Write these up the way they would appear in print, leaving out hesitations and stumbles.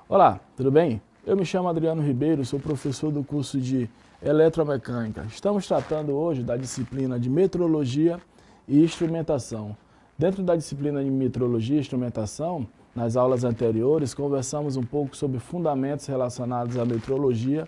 Olá, tudo bem? Eu me chamo Adriano Ribeiro, sou professor do curso de Eletromecânica. Estamos tratando hoje da disciplina de Metrologia e Instrumentação. Dentro da disciplina de Metrologia e Instrumentação, nas aulas anteriores, conversamos um pouco sobre fundamentos relacionados à metrologia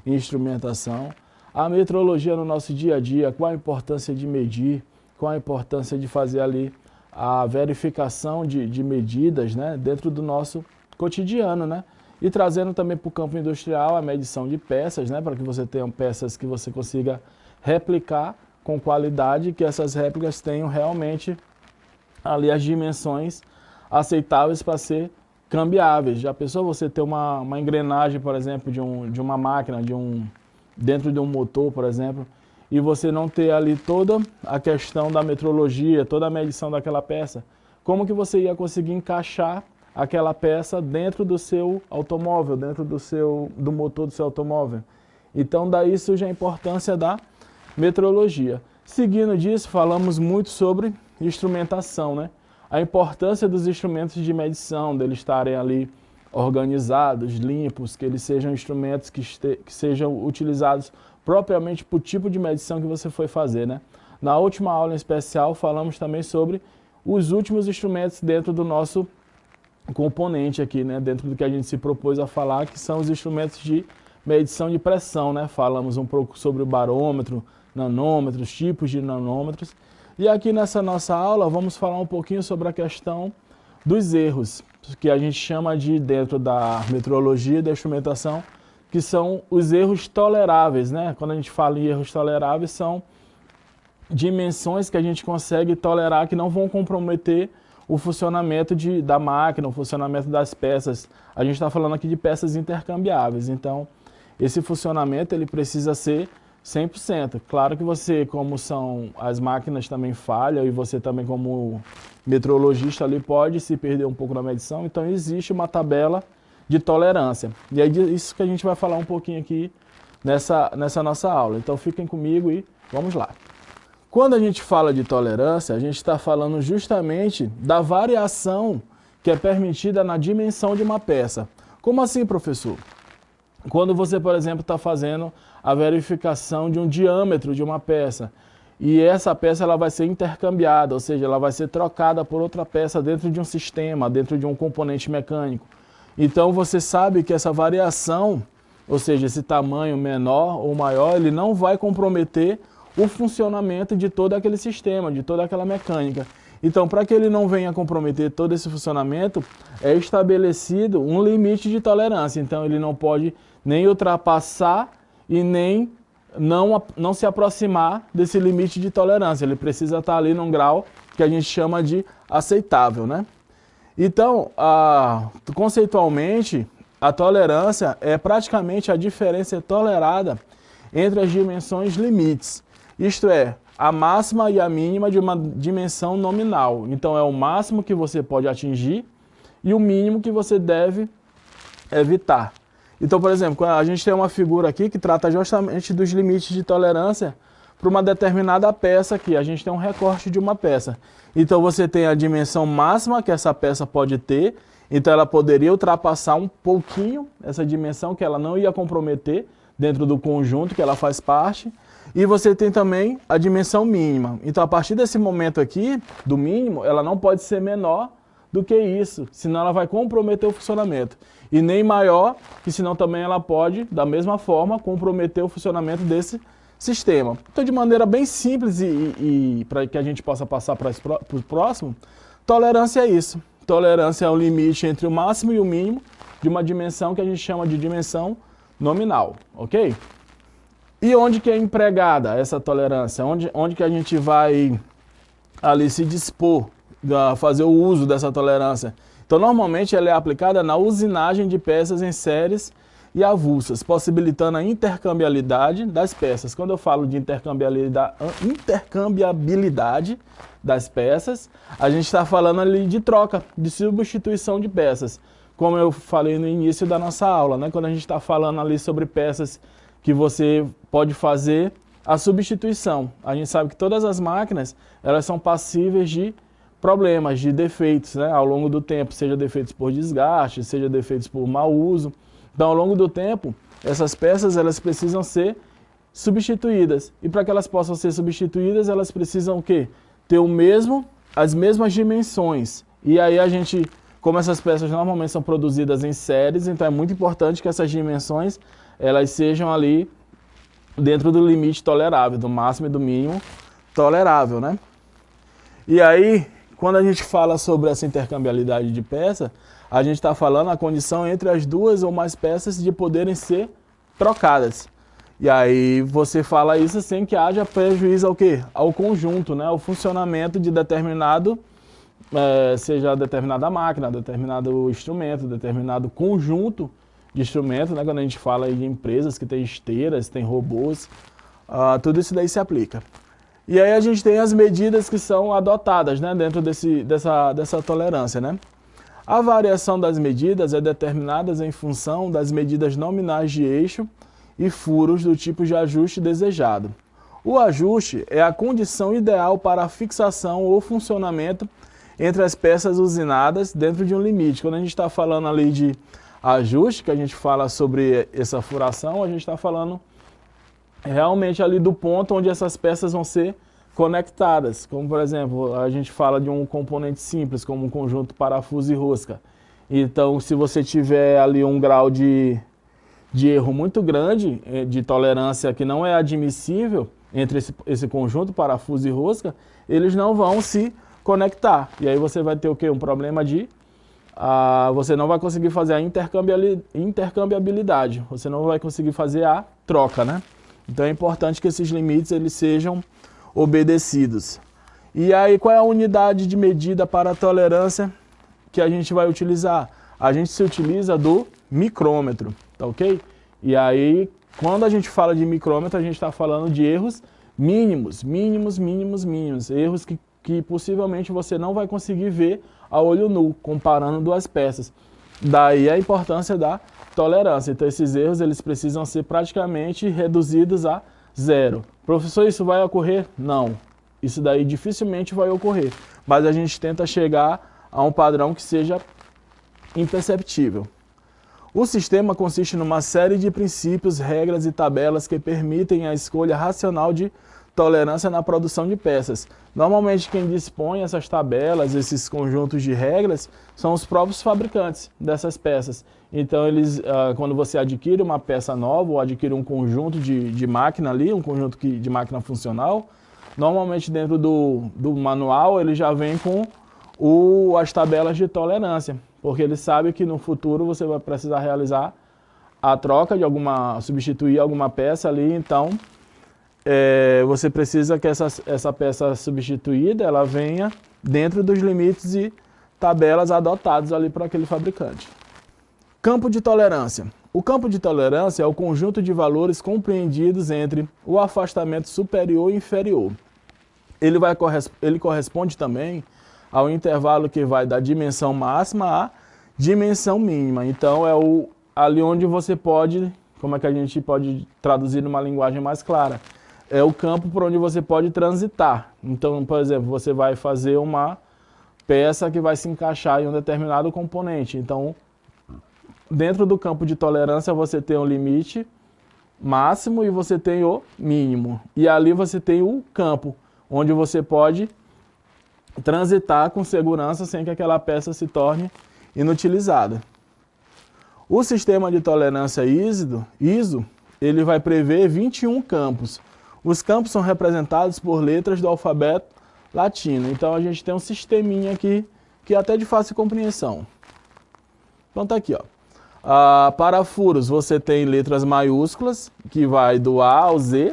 e instrumentação. A metrologia no nosso dia a dia, qual a importância de medir, qual a importância de fazer ali a verificação de medidas, né, dentro do nosso cotidiano, né? E trazendo também para o campo industrial a medição de peças, né? Para que você tenha peças que você consiga replicar com qualidade, que essas réplicas tenham realmente ali as dimensões aceitáveis para ser cambiáveis. Já pensou você ter uma engrenagem, por exemplo, de uma máquina, dentro de um motor, por exemplo, e você não ter ali toda a questão da metrologia, toda a medição daquela peça? Como que você ia conseguir encaixar aquela peça dentro do seu automóvel, dentro do motor do seu automóvel? Então daí surge a importância da metrologia. Seguindo disso, falamos muito sobre instrumentação, né? A importância dos instrumentos de medição, deles estarem ali organizados, limpos, que eles sejam instrumentos que sejam utilizados propriamente para o tipo de medição que você foi fazer, né? Na última aula em especial, falamos também sobre os últimos instrumentos dentro do nosso componente aqui, né, dentro do que a gente se propôs a falar, que são os instrumentos de medição de pressão, né? Falamos um pouco sobre o barômetro, nanômetros, tipos de nanômetros. E aqui nessa nossa aula vamos falar um pouquinho sobre a questão dos erros, que a gente chama de, dentro da metrologia e da instrumentação, que são os erros toleráveis, né? Quando a gente fala em erros toleráveis, são dimensões que a gente consegue tolerar que não vão comprometer o funcionamento da máquina, o funcionamento das peças. A gente está falando aqui de peças intercambiáveis, então esse funcionamento ele precisa ser 100%. Claro que você, como as máquinas também falham, e você também como metrologista ali pode se perder um pouco na medição, então existe uma tabela de tolerância. E é isso que a gente vai falar um pouquinho aqui nessa nossa aula. Então fiquem comigo e vamos lá. Quando a gente fala de tolerância, a gente está falando justamente da variação que é permitida na dimensão de uma peça. Como assim, professor? Quando você, por exemplo, está fazendo a verificação de um diâmetro de uma peça, e essa peça ela vai ser intercambiada, ou seja, ela vai ser trocada por outra peça dentro de um sistema, dentro de um componente mecânico. Então você sabe que essa variação, ou seja, esse tamanho menor ou maior, ele não vai comprometer o funcionamento de todo aquele sistema, de toda aquela mecânica. Então, para que ele não venha comprometer todo esse funcionamento, é estabelecido um limite de tolerância. Então, ele não pode nem ultrapassar e nem não se aproximar desse limite de tolerância. Ele precisa estar ali num grau que a gente chama de aceitável, né? Então, conceitualmente, a tolerância é praticamente a diferença tolerada entre as dimensões limites. Isto é, a máxima e a mínima de uma dimensão nominal. Então é o máximo que você pode atingir e o mínimo que você deve evitar. Então, por exemplo, a gente tem uma figura aqui que trata justamente dos limites de tolerância para uma determinada peça aqui. A gente tem um recorte de uma peça. Então você tem a dimensão máxima que essa peça pode ter. Então ela poderia ultrapassar um pouquinho essa dimensão que ela não ia comprometer dentro do conjunto que ela faz parte. E você tem também a dimensão mínima. Então, a partir desse momento aqui, do mínimo, ela não pode ser menor do que isso, senão ela vai comprometer o funcionamento. E nem maior, que senão também ela pode, da mesma forma, comprometer o funcionamento desse sistema. Então, de maneira bem simples e para que a gente possa passar para o próximo, tolerância é isso. Tolerância é o limite entre o máximo e o mínimo de uma dimensão que a gente chama de dimensão nominal, ok? E onde que é empregada essa tolerância? Onde que a gente vai ali se dispor a fazer o uso dessa tolerância? Então, normalmente ela é aplicada na usinagem de peças em séries e avulsas, possibilitando a intercambiabilidade das peças. Quando eu falo de intercambiabilidade das peças, a gente está falando ali de troca, de substituição de peças. Como eu falei no início da nossa aula, né? Quando a gente está falando ali sobre peças que você pode fazer a substituição. A gente sabe que todas as máquinas, elas são passíveis de problemas de defeitos, né, ao longo do tempo, seja defeitos por desgaste, seja defeitos por mau uso. Então, ao longo do tempo, essas peças elas precisam ser substituídas. E para que elas possam ser substituídas, elas precisam o quê? Ter as mesmas dimensões. E aí a gente, como essas peças normalmente são produzidas em séries, então é muito importante que essas dimensões elas sejam ali dentro do limite tolerável, do máximo e do mínimo tolerável, né? E aí, quando a gente fala sobre essa intercambiabilidade de peça, a gente está falando a condição entre as duas ou mais peças de poderem ser trocadas. E aí você fala isso sem que haja prejuízo ao quê? Ao conjunto, né? Ao funcionamento de determinado, seja determinada máquina, determinado instrumento, determinado conjunto de instrumentos, né? Quando a gente fala aí de empresas que tem esteiras, tem robôs, tudo isso daí se aplica. E aí a gente tem as medidas que são adotadas, né? Dentro dessa tolerância, né? A variação das medidas é determinada em função das medidas nominais de eixo e furos do tipo de ajuste desejado. O ajuste é a condição ideal para a fixação ou funcionamento entre as peças usinadas dentro de um limite. Quando a gente está falando ali de ajuste, que a gente fala sobre essa furação, a gente está falando realmente ali do ponto onde essas peças vão ser conectadas. Como, por exemplo, a gente fala de um componente simples, como um conjunto parafuso e rosca. Então, se você tiver ali um grau de erro muito grande, de tolerância que não é admissível entre esse conjunto, parafuso e rosca, eles não vão se conectar. E aí você vai ter o quê? Um problema de... você não vai conseguir fazer a intercambiabilidade, você não vai conseguir fazer a troca, né? Então é importante que esses limites eles sejam obedecidos. E aí qual é a unidade de medida para a tolerância que a gente vai utilizar? A gente se utiliza do micrômetro, tá ok? E aí, quando a gente fala de micrômetro, a gente está falando de erros mínimos, erros que possivelmente você não vai conseguir ver a olho nu, comparando duas peças. Daí a importância da tolerância. Então esses erros eles precisam ser praticamente reduzidos a zero. Professor, isso vai ocorrer? Não. Isso daí dificilmente vai ocorrer. Mas a gente tenta chegar a um padrão que seja imperceptível. O sistema consiste numa série de princípios, regras e tabelas que permitem a escolha racional de tolerância na produção de peças. Normalmente quem dispõe essas tabelas, esses conjuntos de regras, são os próprios fabricantes dessas peças. Então eles, quando você adquire uma peça nova ou adquire um conjunto de máquina ali, um conjunto de máquina funcional, normalmente dentro do manual ele já vem com as tabelas de tolerância, porque ele sabe que no futuro você vai precisar realizar a troca de substituir alguma peça ali, então você precisa que essa peça substituída ela venha dentro dos limites e tabelas adotados ali por aquele fabricante. Campo de tolerância. O campo de tolerância é o conjunto de valores compreendidos entre o afastamento superior e inferior. Ele corresponde também ao intervalo que vai da dimensão máxima à dimensão mínima. Então é ali onde você pode, como é que a gente pode traduzir numa linguagem mais clara? É o campo por onde você pode transitar. Então, por exemplo, você vai fazer uma peça que vai se encaixar em um determinado componente. Então, dentro do campo de tolerância você tem o limite máximo e você tem o mínimo. E ali você tem o campo, onde você pode transitar com segurança sem que aquela peça se torne inutilizada. O sistema de tolerância ISO, ele vai prever 21 campos. Os campos são representados por letras do alfabeto latino. Então a gente tem um sisteminha aqui que é até de fácil compreensão. Então tá aqui, ó. Para furos você tem letras maiúsculas, que vai do A ao Z,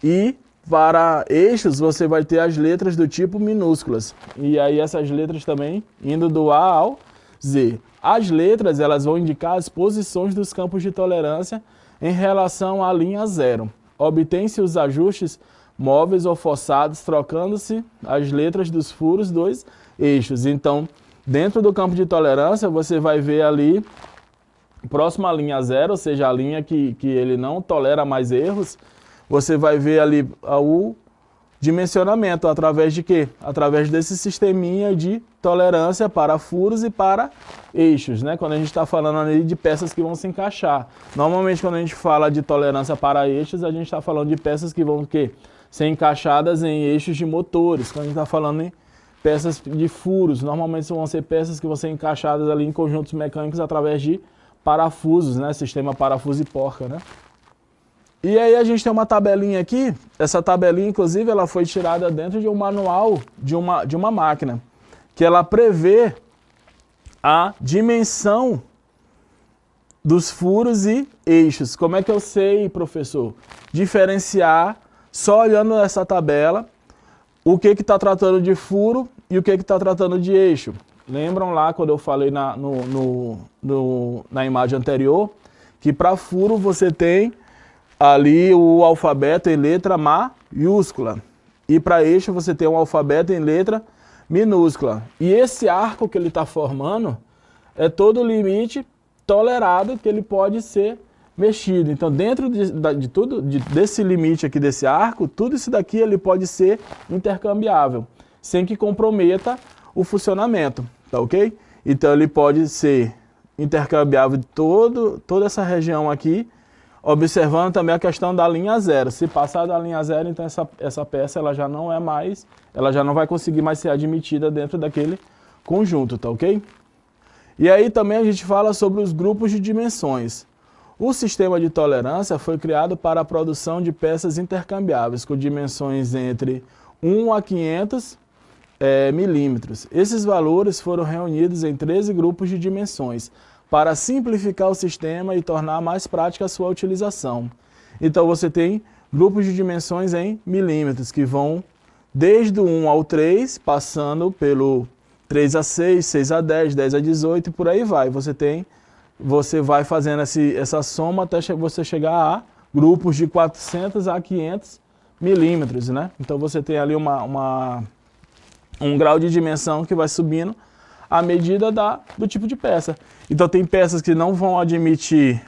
e para eixos você vai ter as letras do tipo minúsculas. E aí essas letras também indo do A ao Z. As letras elas vão indicar as posições dos campos de tolerância em relação à linha zero. Obtém-se os ajustes móveis ou forçados, trocando-se as letras dos furos dos eixos. Então, dentro do campo de tolerância, você vai ver ali, próximo à linha zero, ou seja, a linha que ele não tolera mais erros, você vai ver ali o dimensionamento, através de quê? Através desse sisteminha de tolerância para furos e para eixos, né? Quando a gente está falando ali de peças que vão se encaixar. Normalmente, quando a gente fala de tolerância para eixos, a gente está falando de peças que vão, o quê? Ser encaixadas em eixos de motores. Quando a gente está falando em peças de furos, normalmente vão ser peças que vão ser encaixadas ali em conjuntos mecânicos através de parafusos, né? Sistema parafuso e porca, né? E aí a gente tem uma tabelinha aqui, essa tabelinha inclusive ela foi tirada dentro de um manual de uma máquina, que ela prevê a dimensão dos furos e eixos. Como é que eu sei, professor, diferenciar, só olhando essa tabela, o que está tratando de furo e o que está tratando de eixo? Lembram lá quando eu falei na imagem anterior, que para furo você tem ali o alfabeto em letra maiúscula. E para eixo você tem um alfabeto em letra minúscula. E esse arco que ele está formando é todo o limite tolerado que ele pode ser mexido. Então dentro desse limite aqui desse arco, tudo isso daqui ele pode ser intercambiável, sem que comprometa o funcionamento, tá ok? Então ele pode ser intercambiável de toda essa região aqui, observando também a questão da linha zero. Se passar da linha zero, então essa peça ela já não é mais, ela já não vai conseguir mais ser admitida dentro daquele conjunto, tá ok? E aí também a gente fala sobre os grupos de dimensões. O sistema de tolerância foi criado para a produção de peças intercambiáveis com dimensões entre 1 a 500 milímetros. Esses valores foram reunidos em 13 grupos de dimensões, para simplificar o sistema e tornar mais prática a sua utilização. Então você tem grupos de dimensões em milímetros, que vão desde o 1 ao 3, passando pelo 3 a 6, 6 a 10, 10 a 18 e por aí vai. Você vai fazendo essa soma até você chegar a grupos de 400 a 500 milímetros, né? Então você tem ali um grau de dimensão que vai subindo à medida do tipo de peça. Então tem peças que não vão admitir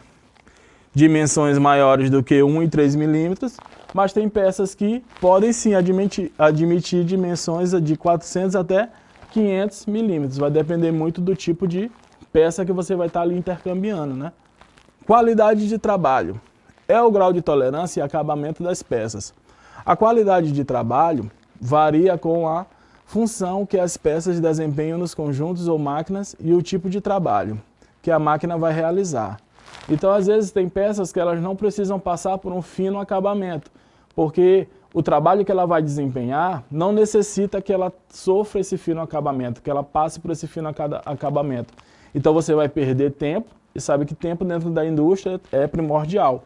dimensões maiores do que 1 e 3 milímetros, mas tem peças que podem sim admitir dimensões de 400 até 500 milímetros. Vai depender muito do tipo de peça que você vai estar ali intercambiando, né? Qualidade de trabalho é o grau de tolerância e acabamento das peças. A qualidade de trabalho varia com a função que as peças desempenham nos conjuntos ou máquinas e o tipo de trabalho que a máquina vai realizar. Então, às vezes, tem peças que elas não precisam passar por um fino acabamento, porque o trabalho que ela vai desempenhar não necessita que ela sofra esse fino acabamento, que ela passe por esse fino acabamento. Então, você vai perder tempo, e sabe que tempo dentro da indústria é primordial.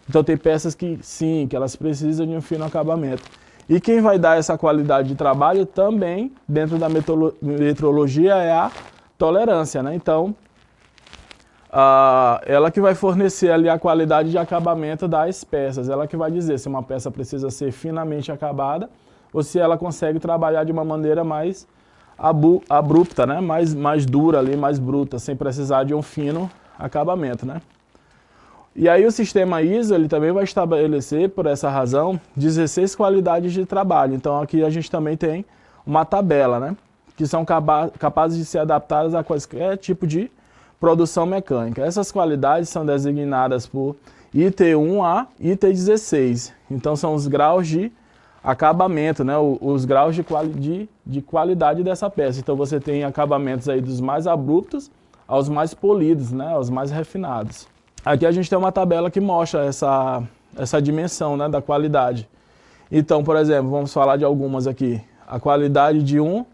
Então, tem peças que, sim, que elas precisam de um fino acabamento. E quem vai dar essa qualidade de trabalho também, dentro da metrologia, é a tolerância, né? Então, ela que vai fornecer ali a qualidade de acabamento das peças. Ela que vai dizer se uma peça precisa ser finamente acabada ou se ela consegue trabalhar de uma maneira mais abrupta, né? Mais dura ali, mais bruta, sem precisar de um fino acabamento, né? E aí o sistema ISO ele também vai estabelecer, por essa razão, 16 qualidades de trabalho. Então aqui a gente também tem uma tabela, né? Que são capazes de ser adaptadas a qualquer tipo de produção mecânica. Essas qualidades são designadas por IT1 a IT16. Então são os graus de acabamento, né? Os graus de qualidade dessa peça. Então você tem acabamentos aí dos mais abruptos aos mais polidos, né? Aos mais refinados. Aqui a gente tem uma tabela que mostra essa dimensão, né, da qualidade. Então, por exemplo, vamos falar de algumas aqui. A qualidade de 1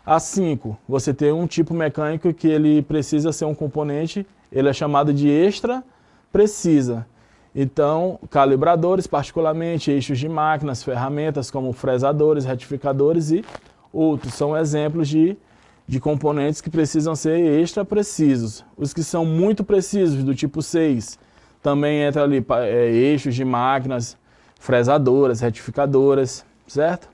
a 5. Você tem um tipo mecânico que ele precisa ser um componente, ele é chamado de extra precisa. Então, calibradores, particularmente, eixos de máquinas, ferramentas como fresadores, retificadores e outros. São exemplos de componentes que precisam ser extra precisos. Os que são muito precisos, do tipo 6, também entra ali eixos de máquinas, fresadoras, retificadoras, certo?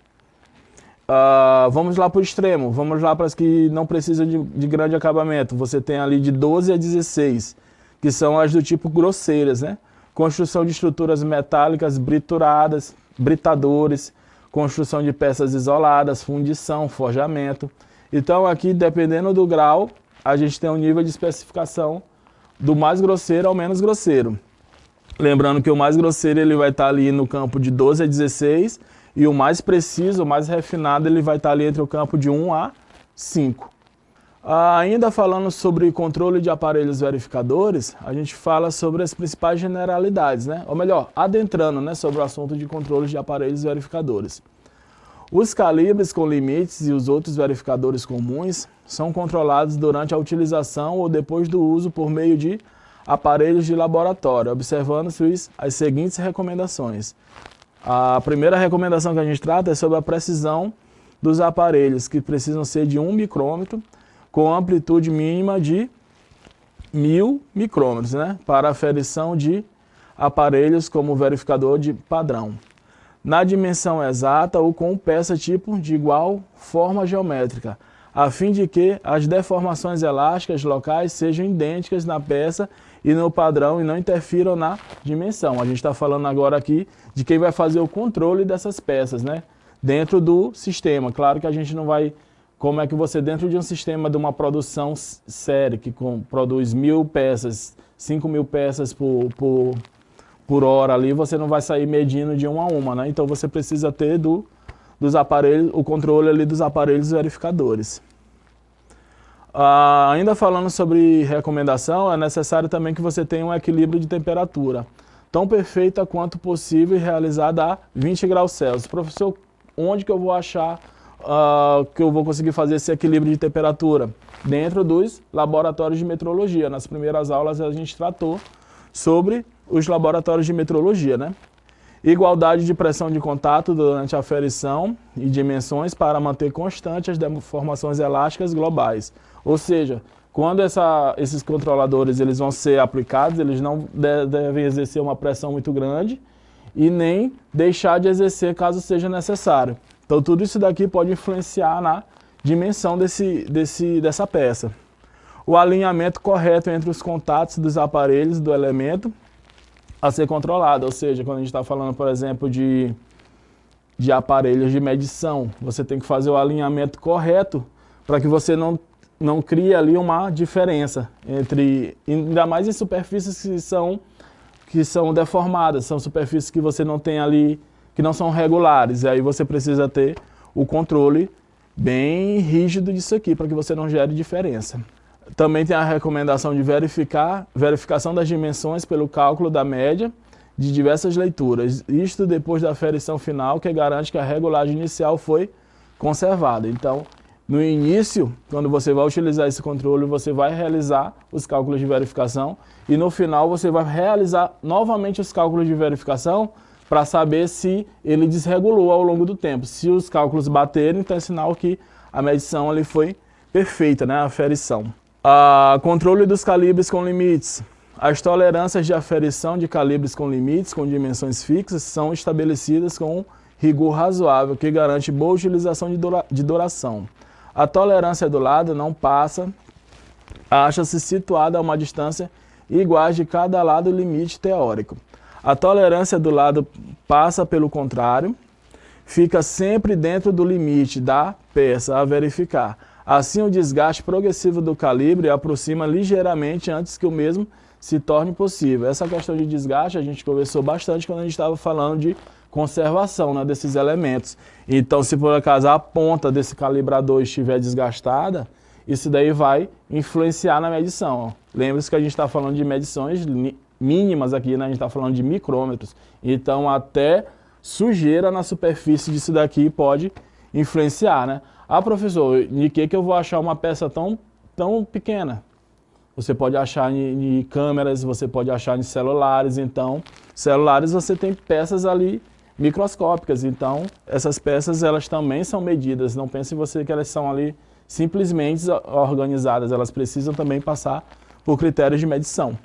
Vamos lá para o extremo, vamos lá para as que não precisam de grande acabamento. Você tem ali de 12 a 16, que são as do tipo grosseiras, né? Construção de estruturas metálicas brituradas, britadores, construção de peças isoladas, fundição, forjamento. Então aqui, dependendo do grau, a gente tem um nível de especificação do mais grosseiro ao menos grosseiro. Lembrando que o mais grosseiro ele vai estar ali no campo de 12 a 16 e o mais preciso, o mais refinado, ele vai estar ali entre o campo de 1 a 5. Ainda falando sobre controle de aparelhos verificadores, a gente fala sobre as principais generalidades, né? Ou melhor, adentrando, né, sobre o assunto de controle de aparelhos verificadores. Os calibres com limites e os outros verificadores comuns são controlados durante a utilização ou depois do uso por meio de aparelhos de laboratório, observando-se as seguintes recomendações. A primeira recomendação que a gente trata é sobre a precisão dos aparelhos, que precisam ser de 1 micrômetro, com amplitude mínima de 1000 micrômetros, né, para aferição de aparelhos como verificador de padrão, na dimensão exata ou com peça tipo de igual forma geométrica, a fim de que as deformações elásticas locais sejam idênticas na peça e no padrão e não interfiram na dimensão. A gente está falando agora aqui de quem vai fazer o controle dessas peças, né, dentro do sistema. Claro que a gente não vai... Como é que você, dentro de um sistema de uma produção séria, que produz 1000 peças, 5000 peças por hora ali, você não vai sair medindo de uma a uma, né? Então você precisa ter dos aparelhos, o controle ali dos aparelhos verificadores. Ainda falando sobre recomendação, é necessário também que você tenha um equilíbrio de temperatura, tão perfeita quanto possível e realizada a 20 graus Celsius. Professor, onde que eu vou achar que eu vou conseguir fazer esse equilíbrio de temperatura? Dentro dos laboratórios de metrologia. Nas primeiras aulas a gente tratou sobre os laboratórios de metrologia, né? Igualdade de pressão de contato durante a aferição e dimensões para manter constantes as deformações elásticas globais. Ou seja, quando esses controladores eles vão ser aplicados, eles não devem exercer uma pressão muito grande e nem deixar de exercer caso seja necessário. Então tudo isso daqui pode influenciar na dimensão dessa peça. O alinhamento correto entre os contatos dos aparelhos do elemento a ser controlado, ou seja, quando a gente está falando, por exemplo, de aparelhos de medição, você tem que fazer o alinhamento correto para que você não crie ali uma diferença entre, ainda mais em superfícies que são deformadas, são superfícies que você não tem ali, que não são regulares, e aí você precisa ter o controle bem rígido disso aqui, para que você não gere diferença. Também tem a recomendação de verificação das dimensões pelo cálculo da média de diversas leituras, isto depois da aferição final, que garante que a regulagem inicial foi conservada. Então, no início, quando você vai utilizar esse controle, você vai realizar os cálculos de verificação, e no final você vai realizar novamente os cálculos de verificação, para saber se ele desregulou ao longo do tempo. Se os cálculos baterem, então é sinal que a medição ali foi perfeita, né, a aferição. Controle dos calibres com limites. As tolerâncias de aferição de calibres com limites, com dimensões fixas, são estabelecidas com rigor razoável, que garante boa utilização de duração. A tolerância do lado não passa, acha-se situada a uma distância igual de cada lado limite teórico. A tolerância do lado passa pelo contrário, fica sempre dentro do limite da peça a verificar. Assim, o desgaste progressivo do calibre aproxima ligeiramente antes que o mesmo se torne possível. Essa questão de desgaste a gente conversou bastante quando a gente estava falando de conservação, né, desses elementos. Então, se por acaso a ponta desse calibrador estiver desgastada, isso daí vai influenciar na medição. Lembre-se que a gente está falando de medições mínimas aqui, né? A gente está falando de micrômetros. Então, até sujeira na superfície disso daqui pode influenciar, né? Professor, de que eu vou achar uma peça tão pequena? Você pode achar em câmeras, você pode achar em celulares. Então, celulares você tem peças ali microscópicas. Então, essas peças elas também são medidas. Não pense você que elas são ali simplesmente organizadas. Elas precisam também passar por critérios de medição.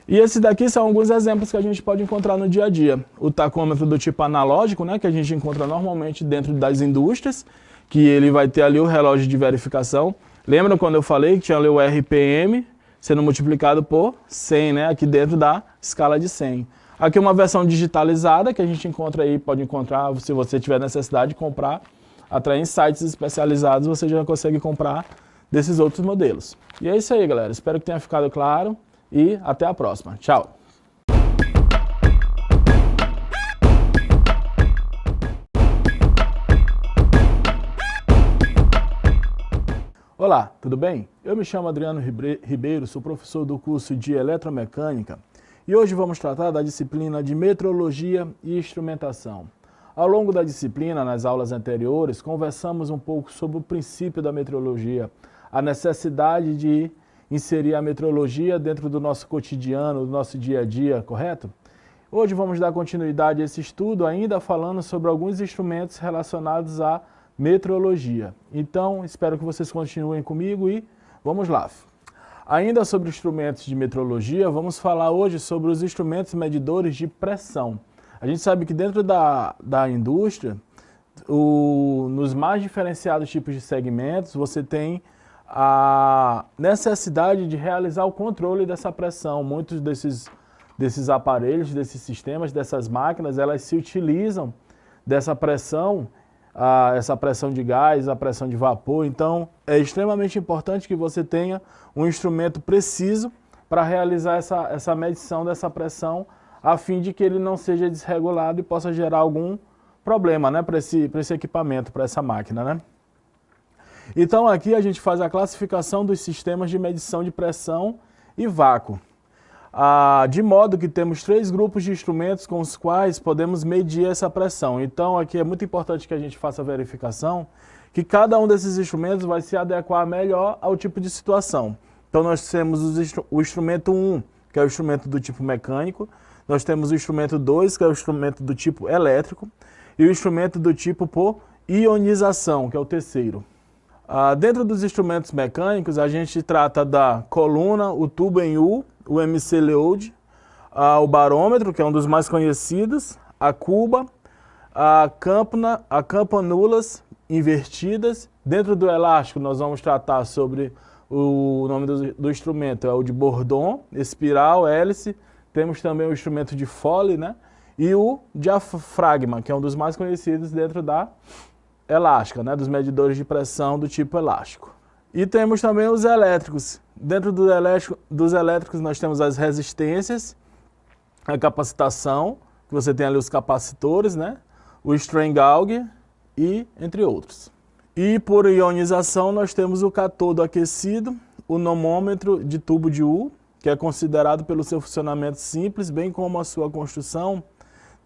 E esses daqui são alguns exemplos que a gente pode encontrar no dia a dia. O tacômetro do tipo analógico, né, que a gente encontra normalmente dentro das indústrias, que ele vai ter ali o relógio de verificação. Lembra quando eu falei que tinha ali o RPM sendo multiplicado por 100, né, aqui dentro da escala de 100. Aqui uma versão digitalizada que a gente encontra aí, pode encontrar, se você tiver necessidade de comprar, até em sites especializados você já consegue comprar desses outros modelos. E é isso aí, galera. Espero que tenha ficado claro e até a próxima. Tchau! Olá, tudo bem? Eu me chamo Adriano Ribeiro, sou professor do curso de Eletromecânica e hoje vamos tratar da disciplina de Metrologia e Instrumentação. Ao longo da disciplina, nas aulas anteriores, conversamos um pouco sobre o princípio da metrologia, a necessidade de inserir a metrologia dentro do nosso cotidiano, do nosso dia a dia, correto? Hoje vamos dar continuidade a esse estudo, ainda falando sobre alguns instrumentos relacionados à metrologia. Então, espero que vocês continuem comigo e vamos lá. Ainda sobre instrumentos de metrologia, vamos falar hoje sobre os instrumentos medidores de pressão. A gente sabe que dentro da indústria, nos mais diferenciados tipos de segmentos, você tem a necessidade de realizar o controle dessa pressão. Muitos desses aparelhos, desses sistemas, dessas máquinas, elas se utilizam dessa pressão, essa pressão de gás, a pressão de vapor. Então, é extremamente importante que você tenha um instrumento preciso para realizar essa medição dessa pressão, a fim de que ele não seja desregulado e possa gerar algum problema, né, para esse equipamento, para essa máquina, né? Então, aqui a gente faz a classificação dos sistemas de medição de pressão e vácuo. De modo que temos 3 grupos de instrumentos com os quais podemos medir essa pressão. Então, aqui é muito importante que a gente faça a verificação que cada um desses instrumentos vai se adequar melhor ao tipo de situação. Então, nós temos o instrumento 1, que é o instrumento do tipo mecânico, nós temos o instrumento 2, que é o instrumento do tipo elétrico, e o instrumento do tipo por ionização, que é o terceiro. Dentro dos instrumentos mecânicos, a gente trata da coluna, o tubo em U, o MC Leod, o barômetro, que é um dos mais conhecidos, a cuba, a campanulas invertidas. Dentro do elástico, nós vamos tratar sobre o nome do instrumento, é o de Bourdon, espiral, hélice. Temos também o instrumento de Foley, né? E o diafragma, que é um dos mais conhecidos dentro da elástica, né? Dos medidores de pressão do tipo elástico. E temos também os elétricos. Dentro dos elétricos nós temos as resistências, a capacitação, que você tem ali os capacitores, né? O strain gauge e entre outros. E por ionização nós temos o catodo aquecido, o nomômetro de tubo de U, que é considerado pelo seu funcionamento simples, bem como a sua construção.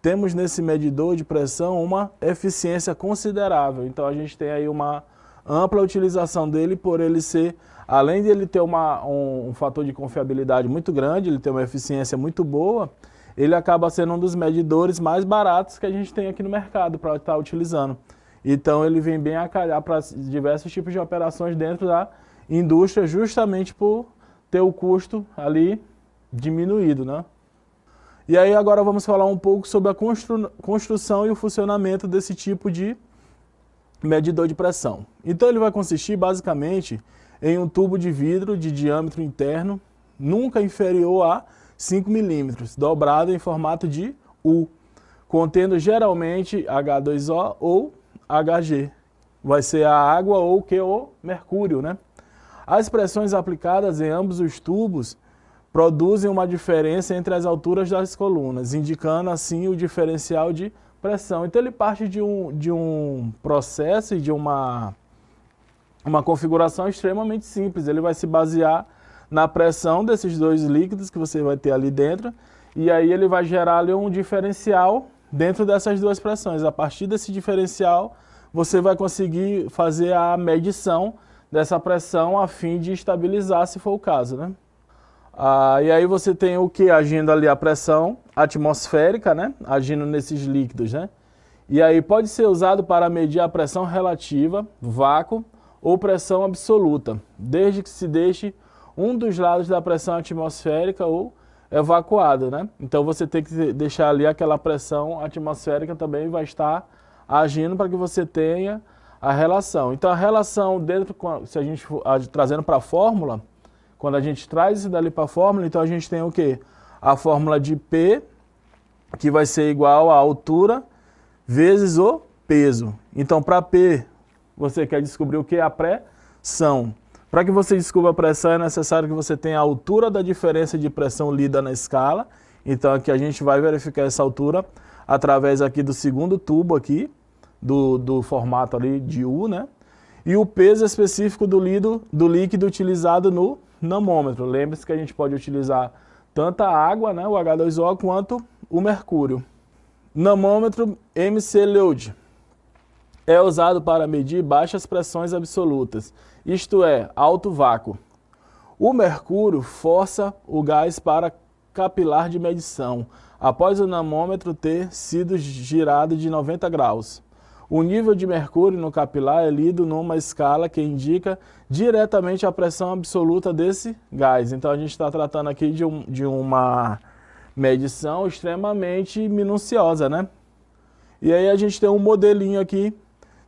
Temos nesse medidor de pressão uma eficiência considerável. Então a gente tem aí uma ampla utilização dele por ele ser, além de ele ter um fator de confiabilidade muito grande, ele tem uma eficiência muito boa, ele acaba sendo um dos medidores mais baratos que a gente tem aqui no mercado para estar utilizando. Então ele vem bem a calhar para diversos tipos de operações dentro da indústria, justamente por ter o custo ali diminuído, né? E aí agora vamos falar um pouco sobre a construção e o funcionamento desse tipo de medidor de pressão. Então ele vai consistir basicamente em um tubo de vidro de diâmetro interno, nunca inferior a 5 milímetros, dobrado em formato de U, contendo geralmente H2O ou Hg. Vai ser a água ou o mercúrio, né? As pressões aplicadas em ambos os tubos produzem uma diferença entre as alturas das colunas, indicando assim o diferencial de pressão. Então ele parte de um processo e de uma configuração extremamente simples. Ele vai se basear na pressão desses dois líquidos que você vai ter ali dentro, e aí ele vai gerar ali um diferencial dentro dessas duas pressões. A partir desse diferencial, você vai conseguir fazer a medição dessa pressão a fim de estabilizar, se for o caso, né? E aí você tem o que agindo ali? A pressão atmosférica, né? Agindo nesses líquidos, né? E aí pode ser usado para medir a pressão relativa, vácuo, ou pressão absoluta, desde que se deixe um dos lados da pressão atmosférica ou evacuada, né? Então você tem que deixar ali aquela pressão atmosférica também vai estar agindo para que você tenha a relação. Então a relação dentro, se a gente for trazendo para a fórmula, quando a gente traz isso dali para a fórmula, então a gente tem o quê? A fórmula de P que vai ser igual à altura vezes o peso. Então, para P, você quer descobrir o que é a pressão. Para que você descubra a pressão, é necessário que você tenha a altura da diferença de pressão lida na escala. Então, aqui a gente vai verificar essa altura através aqui do segundo tubo aqui, do formato ali de U, né? E o peso específico do líquido utilizado no namômetro. Lembre-se que a gente pode utilizar tanto a água, né, o H2O, quanto o mercúrio. Namômetro MC-Leud é usado para medir baixas pressões absolutas, isto é, alto vácuo. O mercúrio força o gás para capilar de medição, após o namômetro ter sido girado de 90 graus. O nível de mercúrio no capilar é lido numa escala que indica diretamente a pressão absoluta desse gás. Então a gente está tratando aqui de uma medição extremamente minuciosa, né? E aí a gente tem um modelinho aqui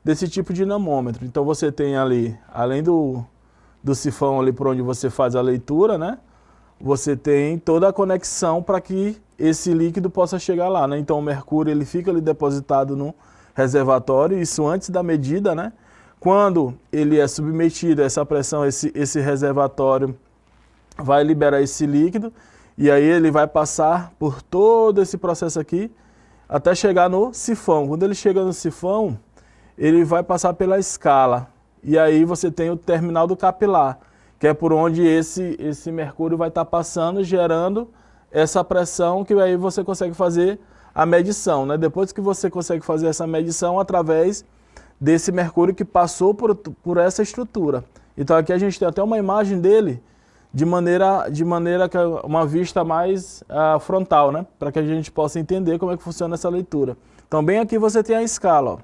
desse tipo de namômetro. Então você tem ali, além do sifão ali por onde você faz a leitura, né? Você tem toda a conexão para que esse líquido possa chegar lá, né? Então o mercúrio ele fica ali depositado no reservatório, isso antes da medida, né? Quando ele é submetido a essa pressão, esse reservatório vai liberar esse líquido e aí ele vai passar por todo esse processo aqui até chegar no sifão. Quando ele chega no sifão, ele vai passar pela escala e aí você tem o terminal do capilar, que é por onde esse mercúrio vai estar passando, gerando essa pressão que aí você consegue fazer a medição, né? Depois que você consegue fazer essa medição através desse mercúrio que passou por essa estrutura. Então aqui a gente tem até uma imagem dele de maneira que é uma vista mais frontal, né? Para que a gente possa entender como é que funciona essa leitura. Então bem aqui você tem a escala, ó.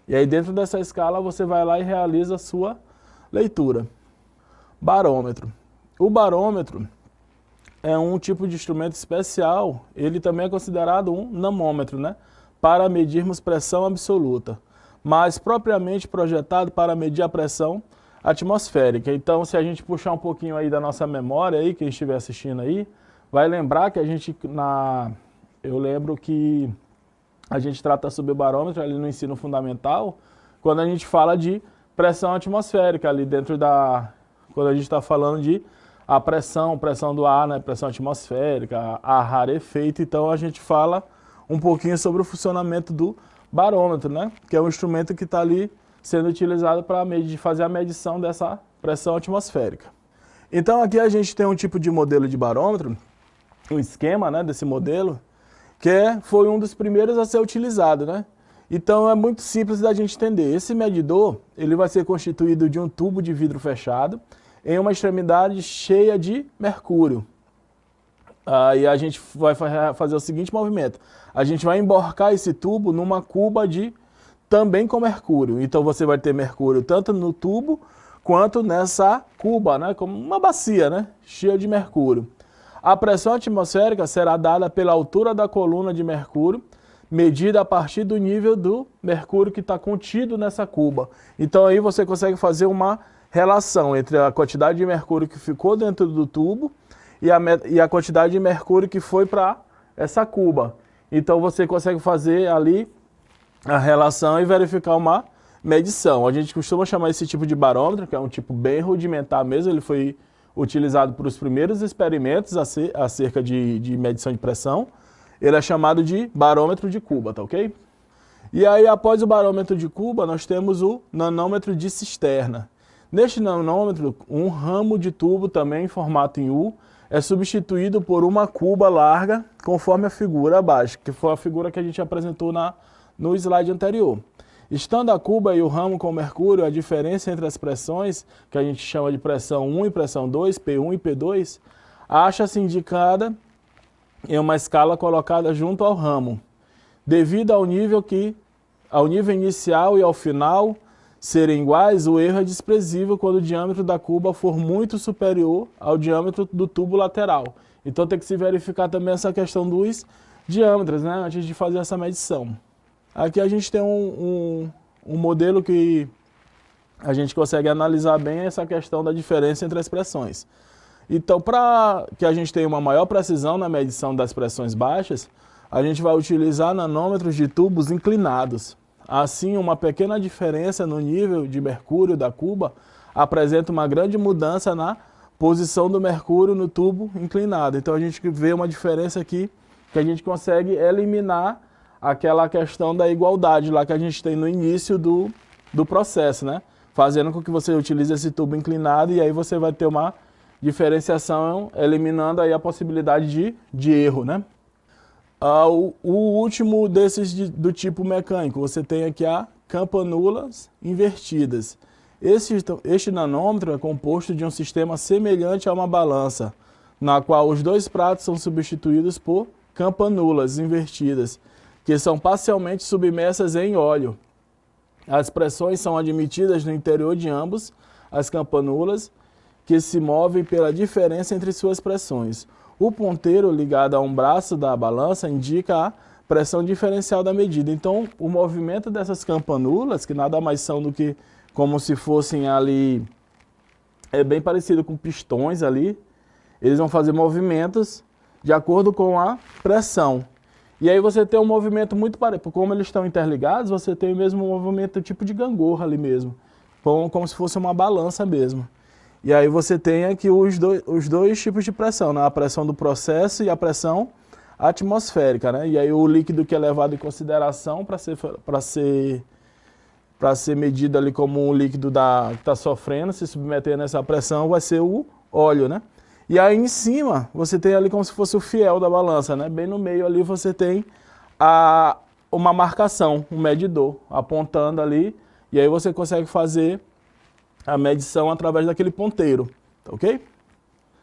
E aí dentro dessa escala você vai lá e realiza a sua leitura. Barômetro. O barômetro é um tipo de instrumento especial, ele também é considerado um namômetro, né? Para medirmos pressão absoluta, mas propriamente projetado para medir a pressão atmosférica. Então, se a gente puxar um pouquinho aí da nossa memória, aí, quem estiver assistindo aí, vai lembrar que a gente, eu lembro que a gente trata sobre o barômetro ali no ensino fundamental, quando a gente fala de pressão atmosférica, ali dentro quando a gente está falando de a pressão do ar, né, pressão atmosférica, a rarefeito. Então a gente fala um pouquinho sobre o funcionamento do barômetro, né, que é um instrumento que está ali sendo utilizado para fazer a medição dessa pressão atmosférica. Então aqui a gente tem um tipo de modelo de barômetro, um esquema, né, desse modelo, que foi um dos primeiros a ser utilizado, né? Então é muito simples da gente entender. Esse medidor ele vai ser constituído de um tubo de vidro fechado em uma extremidade cheia de mercúrio. Aí a gente vai fazer o seguinte movimento. A gente vai emborcar esse tubo numa cuba também com mercúrio. Então você vai ter mercúrio tanto no tubo quanto nessa cuba, né? Como uma bacia, né? Cheia de mercúrio. A pressão atmosférica será dada pela altura da coluna de mercúrio, medida a partir do nível do mercúrio que está contido nessa cuba. Então aí você consegue fazer uma relação entre a quantidade de mercúrio que ficou dentro do tubo e a quantidade de mercúrio que foi para essa cuba. Então você consegue fazer ali a relação e verificar uma medição. A gente costuma chamar esse tipo de barômetro, que é um tipo bem rudimentar mesmo, ele foi utilizado para os primeiros experimentos acerca de medição de pressão. Ele é chamado de barômetro de cuba, tá ok? E aí após o barômetro de cuba nós temos o nanômetro de cisterna. Neste nanômetro, um ramo de tubo também em formato em U é substituído por uma cuba larga, conforme a figura abaixo, que foi a figura que a gente apresentou no slide anterior. Estando a cuba e o ramo com mercúrio, a diferença entre as pressões, que a gente chama de pressão 1 e pressão 2, P1 e P2, acha-se indicada em uma escala colocada junto ao ramo. Devido ao nível inicial e ao final serem iguais, o erro é desprezível quando o diâmetro da cuba for muito superior ao diâmetro do tubo lateral. Então tem que se verificar também essa questão dos diâmetros, né, antes de fazer essa medição. Aqui a gente tem um modelo que a gente consegue analisar bem essa questão da diferença entre as pressões. Então, para que a gente tenha uma maior precisão na medição das pressões baixas, a gente vai utilizar nanômetros de tubos inclinados. Assim, uma pequena diferença no nível de mercúrio da cuba apresenta uma grande mudança na posição do mercúrio no tubo inclinado. Então a gente vê uma diferença aqui que a gente consegue eliminar aquela questão da igualdade lá que a gente tem no início do processo, né? Fazendo com que você utilize esse tubo inclinado e aí você vai ter uma diferenciação, eliminando aí a possibilidade de erro, né? O último desses do tipo mecânico, você tem aqui a campanulas invertidas. Este nanômetro é composto de um sistema semelhante a uma balança, na qual os dois pratos são substituídos por campanulas invertidas, que são parcialmente submersas em óleo. As pressões são admitidas no interior de ambos as campanulas, que se movem pela diferença entre suas pressões. O ponteiro ligado a um braço da balança indica a pressão diferencial da medida. Então, o movimento dessas campanulas, que nada mais são do que como se fossem ali, é bem parecido com pistões ali, eles vão fazer movimentos de acordo com a pressão. E aí você tem um movimento muito parecido, como eles estão interligados, você tem o mesmo movimento tipo de gangorra ali mesmo, como se fosse uma balança mesmo. E aí você tem aqui os dois tipos de pressão, né? A pressão do processo e a pressão atmosférica, né? E aí o líquido que é levado em consideração para ser medido ali como um líquido que está sofrendo, se submetendo a essa pressão, vai ser o óleo, né? E aí em cima você tem ali como se fosse o fiel da balança, né? Bem no meio ali você tem uma marcação, um medidor apontando ali, e aí você consegue fazer a medição através daquele ponteiro, tá ok?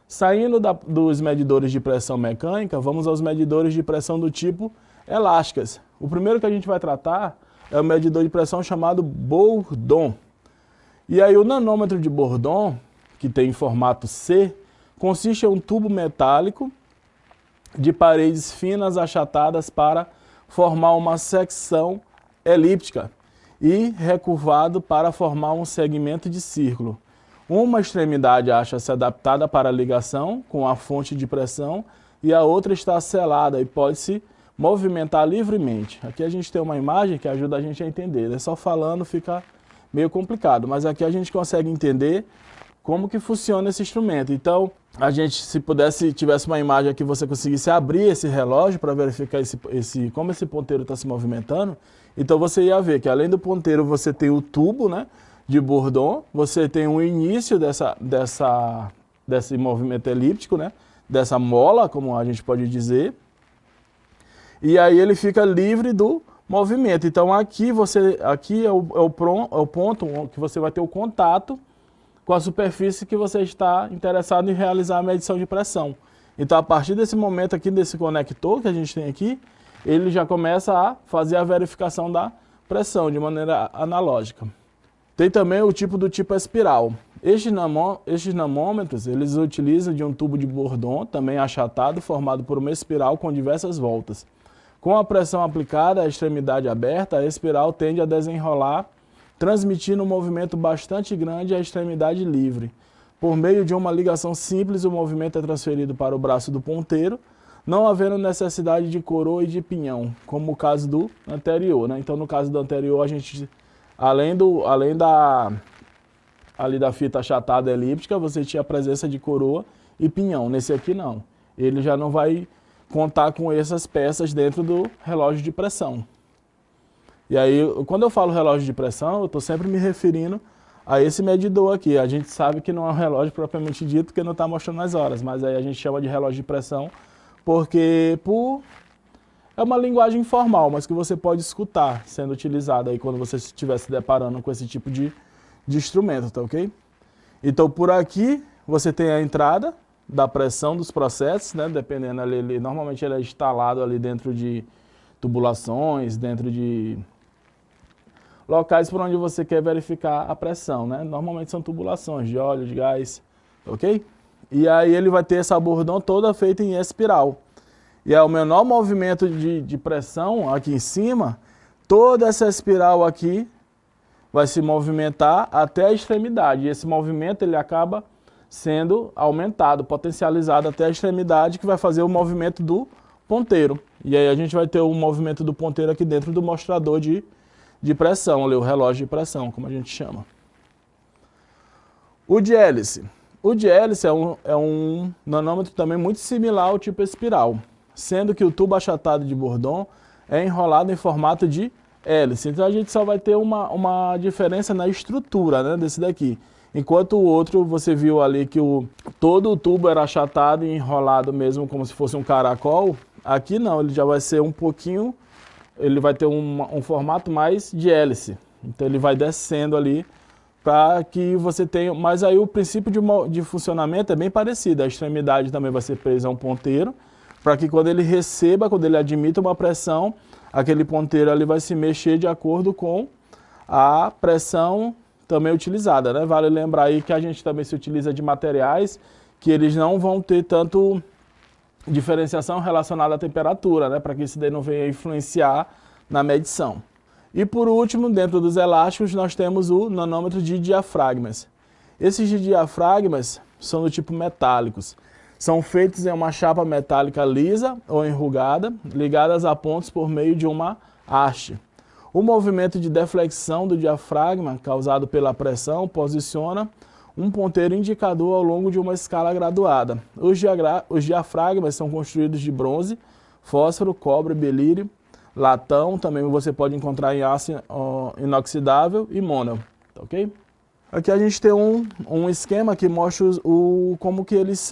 Saindo dos medidores de pressão mecânica, vamos aos medidores de pressão do tipo elásticas. O primeiro que a gente vai tratar é o medidor de pressão chamado Bourdon. E aí o nanômetro de Bourdon, que tem em formato C, consiste em um tubo metálico de paredes finas achatadas para formar uma secção elíptica e recurvado para formar um segmento de círculo. Uma extremidade acha-se adaptada para a ligação com a fonte de pressão e a outra está selada e pode-se movimentar livremente. Aqui a gente tem uma imagem que ajuda a gente a entender, né? Só falando fica meio complicado, mas aqui a gente consegue entender como que funciona esse instrumento. Então, a gente, se tivesse uma imagem aqui, você conseguisse abrir esse relógio para verificar como esse ponteiro está se movimentando, então você ia ver que além do ponteiro você tem o tubo, né, de Bourdon, você tem o início desse movimento elíptico, né, dessa mola, como a gente pode dizer, e aí ele fica livre do movimento. Então aqui é o ponto que você vai ter o contato com a superfície que você está interessado em realizar a medição de pressão. Então, a partir desse momento aqui, desse conector que a gente tem aqui, ele já começa a fazer a verificação da pressão de maneira analógica. Tem também o tipo espiral. Estes namômetros, eles utilizam de um tubo de Bourdon, também achatado, formado por uma espiral com diversas voltas. Com a pressão aplicada à extremidade aberta, a espiral tende a desenrolar, transmitindo um movimento bastante grande à extremidade livre. Por meio de uma ligação simples, o movimento é transferido para o braço do ponteiro, não havendo necessidade de coroa e de pinhão, como o caso do anterior, né? Então, no caso do anterior, a gente, além da fita achatada elíptica, você tinha a presença de coroa e pinhão. Nesse aqui, não. Ele já não vai contar com essas peças dentro do relógio de pressão. E aí, quando eu falo relógio de pressão, eu estou sempre me referindo a esse medidor aqui. A gente sabe que não é um relógio propriamente dito, porque não está mostrando as horas, mas aí a gente chama de relógio de pressão, porque é uma linguagem informal, mas que você pode escutar sendo utilizada aí quando você estiver se deparando com esse tipo de instrumento, tá ok? Então, por aqui, você tem a entrada da pressão dos processos, né? Dependendo ali, normalmente ele é instalado ali dentro de tubulações, dentro de locais por onde você quer verificar a pressão, né? Normalmente são tubulações de óleo, de gás, ok? E aí ele vai ter essa Bourdon toda feita em espiral. E é o menor movimento de pressão aqui em cima, toda essa espiral aqui vai se movimentar até a extremidade. E esse movimento ele acaba sendo aumentado, potencializado até a extremidade, que vai fazer o movimento do ponteiro. E aí a gente vai ter o movimento do ponteiro aqui dentro do mostrador de pressão, ali, o relógio de pressão, como a gente chama. O de hélice. O de hélice é um nanômetro também muito similar ao tipo espiral, sendo que o tubo achatado de Bourdon é enrolado em formato de hélice. Então a gente só vai ter uma diferença na estrutura, né, desse daqui. Enquanto o outro, você viu ali que todo o tubo era achatado e enrolado mesmo como se fosse um caracol, aqui não, ele já vai ser um pouquinho, ele vai ter um formato mais de hélice. Então ele vai descendo ali para que você tenha... Mas aí o princípio de funcionamento é bem parecido, a extremidade também vai ser presa a um ponteiro, para que quando ele receba, quando ele admita uma pressão, aquele ponteiro ali vai se mexer de acordo com a pressão também utilizada, né? Vale lembrar aí que a gente também se utiliza de materiais que eles não vão ter tanto diferenciação relacionada à temperatura, né? Para que isso daí não venha influenciar na medição. E por último, dentro dos elásticos, nós temos o nanômetro de diafragmas. Esses de diafragmas são do tipo metálicos. São feitos em uma chapa metálica lisa ou enrugada, ligadas a pontos por meio de uma haste. O movimento de deflexão do diafragma, causado pela pressão, posiciona um ponteiro indicador ao longo de uma escala graduada. Os diafragmas são construídos de bronze, fósforo, cobre, belírio, latão, também você pode encontrar em aço inoxidável e mono, tá ok? Aqui a gente tem um esquema que mostra como que eles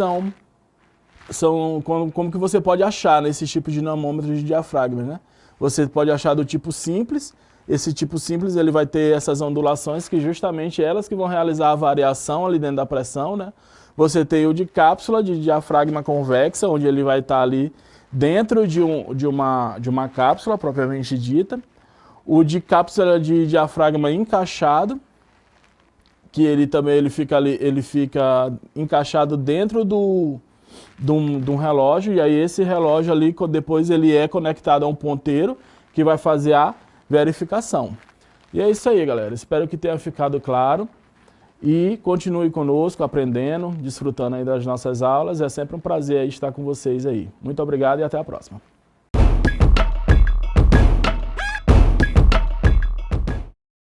como que você pode achar nesses tipos de nanômetros de diafragmas, né? Você pode achar do tipo simples. Esse tipo simples ele vai ter essas ondulações que justamente elas que vão realizar a variação ali dentro da pressão, né? Você tem o de cápsula de diafragma convexa, onde ele vai estar ali dentro de uma cápsula propriamente dita. O de cápsula de diafragma encaixado, que ele também ele fica encaixado dentro de um relógio, e aí esse relógio ali, depois ele é conectado a um ponteiro que vai fazer a verificação. E é isso aí, galera. Espero que tenha ficado claro e continue conosco, aprendendo, desfrutando aí das nossas aulas. É sempre um prazer aí estar com vocês aí. Muito obrigado e até a próxima.